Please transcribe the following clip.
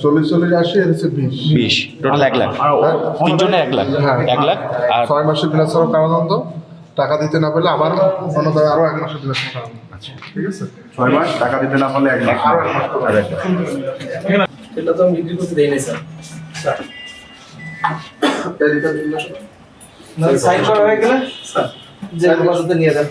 40 40 80 এর হচ্ছে 20 20 টোটাল 1 লাখ, তিনজনে 1 লাখ, হ্যাঁ 1 লাখ। আর 6 মাসের বিনাশ্রম কারাদণ্ড, টাকা দিতে না পারলে আবার অন্যথায় আরো 1 মাসের বিনাশ্রম কারাদণ্ড। আচ্ছা ঠিক আছে, 6 মাস টাকা দিতে না পারলে 1 লাখ। সেটা তো আমি বিক্রি করতে দেই নাই স্যার। সাইন করা হয়ে গেলে স্যার যে বাসাতে নিয়ে যান।